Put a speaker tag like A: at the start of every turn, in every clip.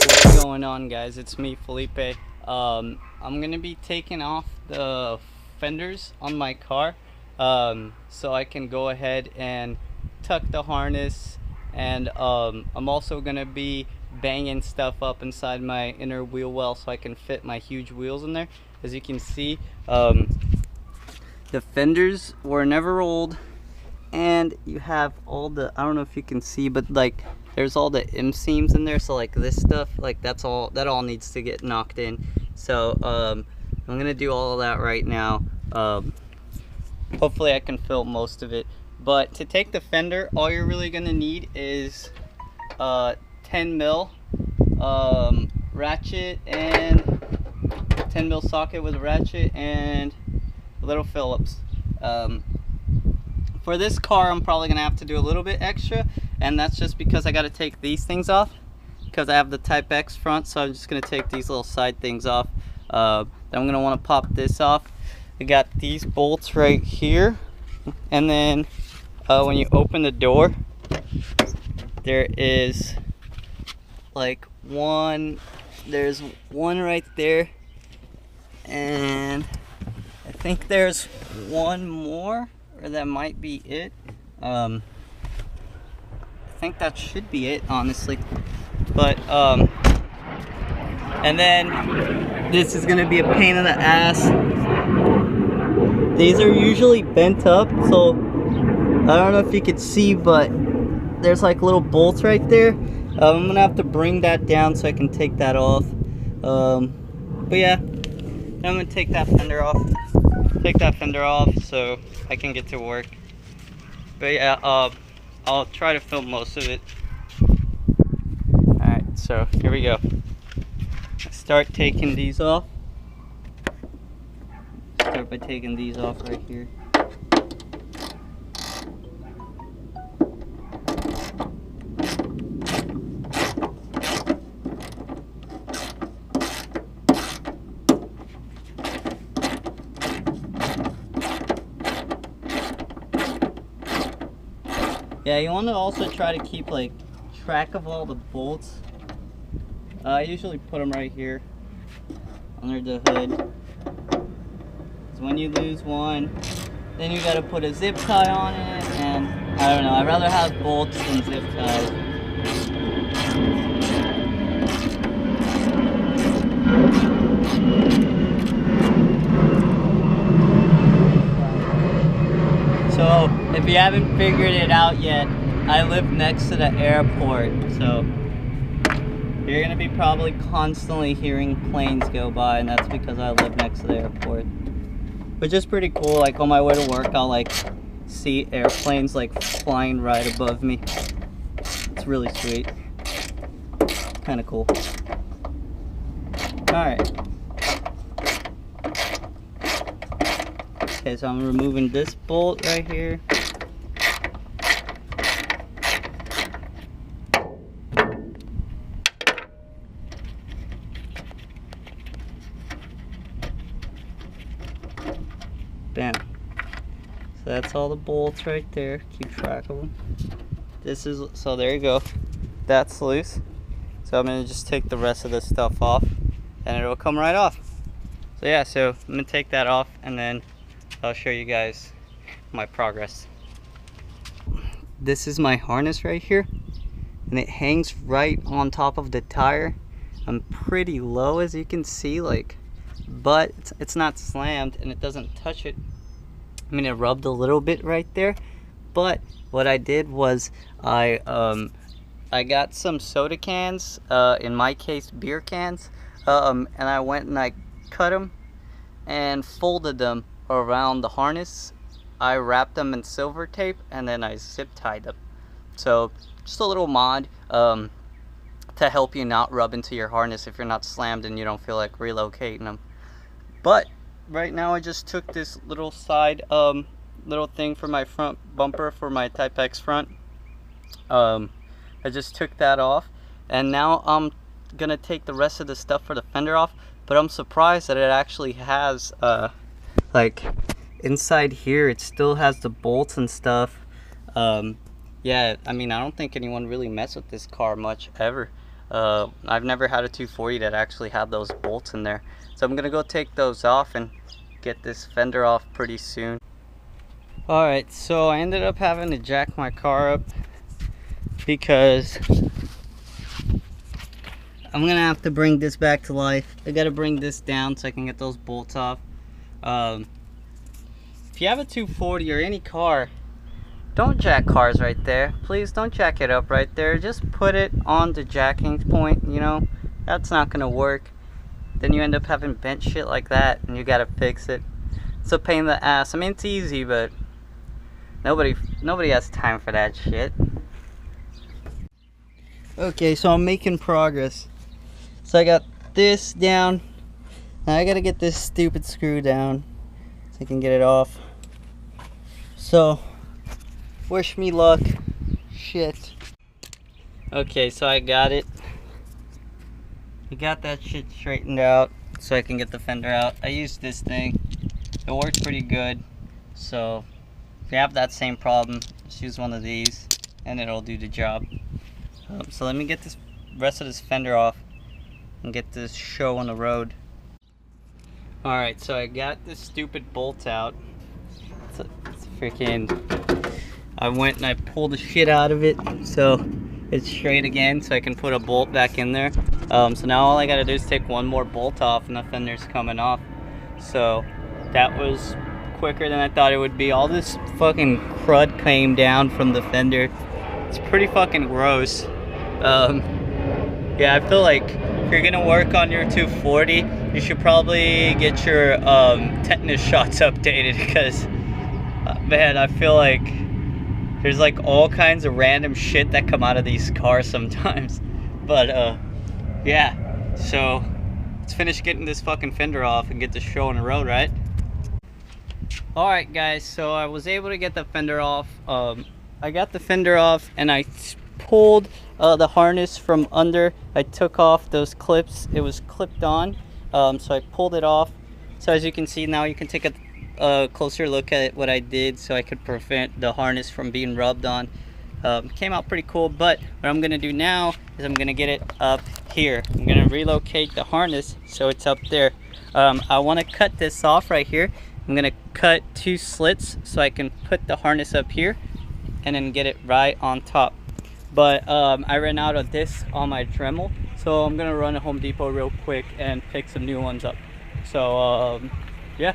A: What's going on, guys? It's me, Felipe. I'm gonna be taking off the fenders on my car, so I can go ahead and tuck the harness, and I'm also gonna be banging stuff up inside my inner wheel well so I can fit my huge wheels in there. As you can see, the fenders were never rolled, and you have all the, I don't know if you can see, but like there's all the inseams in there, so like this stuff, like that all needs to get knocked in. So I'm gonna do all of that right now. Hopefully I can film most of it, but to take the fender, all you're really gonna need is 10 mil ratchet, and 10 mil socket with a ratchet and a little Phillips. For this car, I'm probably gonna have to do a little bit extra, and that's just because I gotta take these things off because I have the Type X front, so I'm just gonna take these little side things off. Then I'm gonna want to pop this off. I got these bolts right here, and then when you open the door, there is like there's one right there, and I think there's one more, or that might be it. I think that should be it, honestly. But and then this is gonna be a pain in the ass. These are usually bent up, so I don't know if you could see, but there's like little bolts right there. I'm gonna have to bring that down so I can take that off. But yeah, I'm gonna take that fender off. So I can get to work. But yeah, I'll try to film most of it. Alright, so here we go. Start taking these off. Start by taking these off right here. Yeah, you want to also try to keep like track of all the bolts. I usually put them right here under the hood. So when you lose one, then you gotta put a zip tie on it, and I don't know, I'd rather have bolts than zip ties. So if you haven't figured it out yet, I live next to the airport, so you're gonna be probably constantly hearing planes go by, and that's because I live next to the airport. Which is pretty cool. Like on my way to work, I'll like see airplanes like flying right above me. It's really sweet. Kind of cool. Alright. Okay, so I'm removing this bolt right here. Bam. So that's all the bolts right there. Keep track of them. So there you go. That's loose. So I'm gonna just take the rest of this stuff off, and it'll come right off. So yeah, so I'm gonna take that off, and then I'll show you guys my progress. This is my harness right here, and it hangs right on top of the tire. I'm pretty low, as you can see, like, but it's not slammed, and it doesn't touch it. I mean, it rubbed a little bit right there, but what I did was I got some soda cans, in my case beer cans, and I went and I cut them and folded them around the harness. I wrapped them in silver tape, and then I zip tied them. So just a little mod to help you not rub into your harness if you're not slammed and you don't feel like relocating them. But right now I just took this little side little thing for my front bumper for my Type X front. I just took that off, and now I'm gonna take the rest of the stuff for the fender off. But I'm surprised that it actually has like inside here it still has the bolts and stuff. Yeah, I mean, I don't think anyone really messed with this car much ever. I've never had a 240 that actually had those bolts in there. So I'm gonna go take those off and get this fender off pretty soon. Alright, so I ended up having to jack my car up because I'm gonna have to bring this back to life. I gotta bring this down so I can get those bolts off. If you have a 240 or any car, don't jack cars right there. Please don't jack it up right there. Just put it on the jacking point, you know. That's not gonna work. Then you end up having bent shit like that and you gotta fix it. It's a pain in the ass. I mean, it's easy, but nobody has time for that shit. Okay, so I'm making progress. So I got this down. Now I gotta get this stupid screw down so I can get it off. So, wish me luck. Shit. Okay, so I got it. I got that shit straightened out so I can get the fender out. I used this thing. It worked pretty good. So, if you have that same problem, just use one of these and it'll do the job. So let me get this rest of this fender off and get this show on the road. Alright, so I got this stupid bolt out. It's freaking... I went and I pulled the shit out of it so it's straight again so I can put a bolt back in there. So now all I gotta do is take one more bolt off and the fender's coming off. So that was quicker than I thought it would be. All this fucking crud came down from the fender. It's pretty fucking gross. Yeah, I feel like if you're gonna work on your 240, you should probably get your tetanus shots updated because, man, I feel like there's like all kinds of random shit that come out of these cars sometimes. But yeah, so let's finish getting this fucking fender off and get this show on the road, right? Alright guys, so I was able to get the fender off. I got the fender off and I pulled the harness from under. I took off those clips. It was clipped on, so I pulled it off. So as you can see now, you can take a closer look at what I did so I could prevent the harness from being rubbed on. Came out pretty cool, but what I'm gonna do now is I'm gonna get it up here. I'm gonna relocate the harness so it's up there. I want to cut this off right here. I'm gonna cut 2 slits so I can put the harness up here and then get it right on top. But I ran out of this on my Dremel, so I'm gonna run to Home Depot real quick and pick some new ones up. So yeah.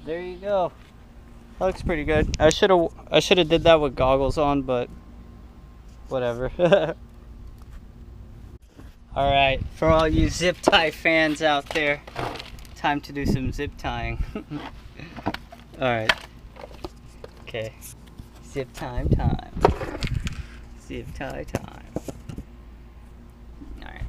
A: There you go. That looks pretty good. I should have did that with goggles on, but whatever. All right, for all you zip tie fans out there, time to do some zip tying. All right. Okay. Zip time. Zip tie time. All right.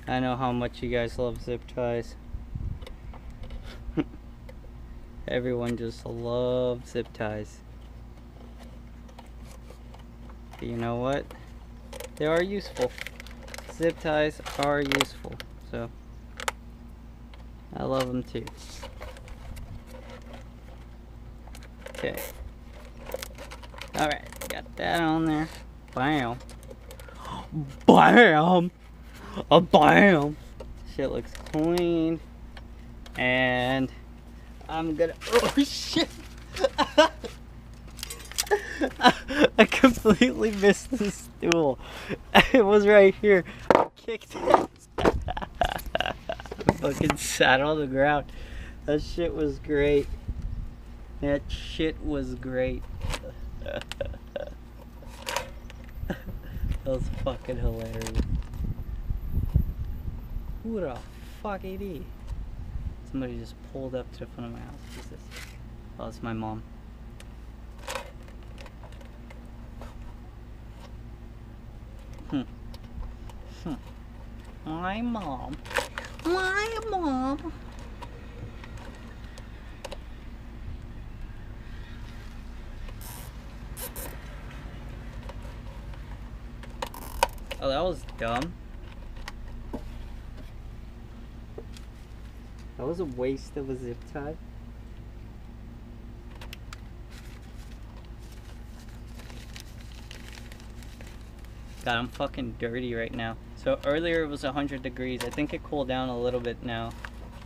A: I know how much you guys love zip ties. Everyone just loves zip ties. But you know what? They are useful. Zip ties are useful. So, I love them too. Okay. Alright, got that on there. Bam. Bam! Bam! Shit looks clean. And I'm gonna, oh shit! I completely missed the stool. It was right here. I kicked it. I fucking sat on the ground. That shit was great. That shit was great. That was fucking hilarious. Who the fuck it is? Somebody just pulled up to the front of my house. Who's this? Oh, it's my mom. My mom. My mom. Oh, that was dumb. That was a waste of a zip tie. God, I'm fucking dirty right now. So earlier it was 100 degrees. I think it cooled down a little bit now.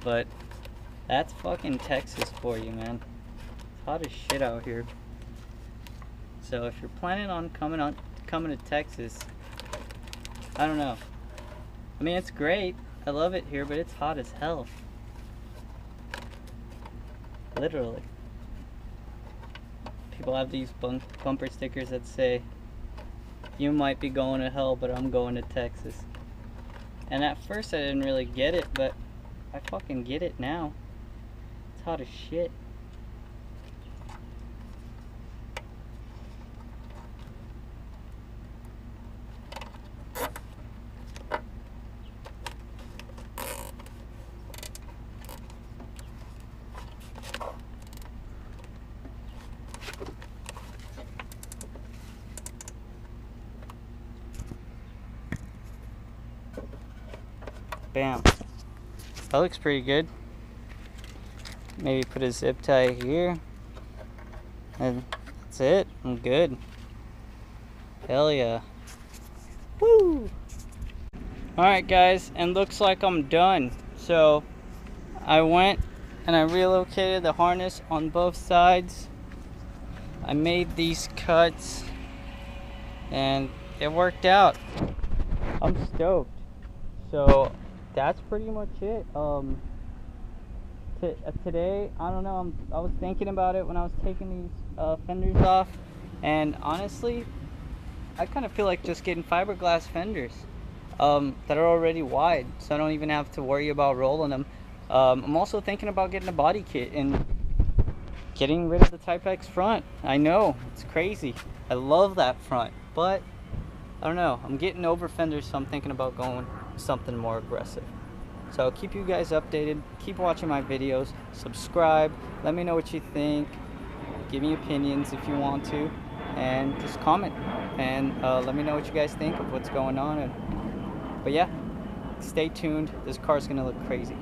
A: But that's fucking Texas for you, man. It's hot as shit out here. So if you're planning on coming to Texas, I don't know. I mean, it's great. I love it here, but it's hot as hell. Literally. People have these bumper stickers that say, "You might be going to hell, but I'm going to Texas." And at first I didn't really get it, but I fucking get it now. It's hot as shit. Bam. That looks pretty good. Maybe put a zip tie here. And that's it. I'm good. Hell yeah. Woo! Alright guys, and looks like I'm done. So I went and I relocated the harness on both sides. I made these cuts and it worked out. I'm stoked. So that's pretty much it. Today, I don't know, I was thinking about it when I was taking these fenders off, and honestly, I kind of feel like just getting fiberglass fenders that are already wide, so I don't even have to worry about rolling them. I'm also thinking about getting a body kit and getting rid of the Type X front. I know, it's crazy. I love that front, but I don't know. I'm getting over fenders, so I'm thinking about going something more aggressive. So I'll keep you guys updated. Keep watching my videos. Subscribe. Let me know what you think. Give me opinions if you want to. And just comment. And let me know what you guys think of what's going on. But yeah, stay tuned. This car's going to look crazy.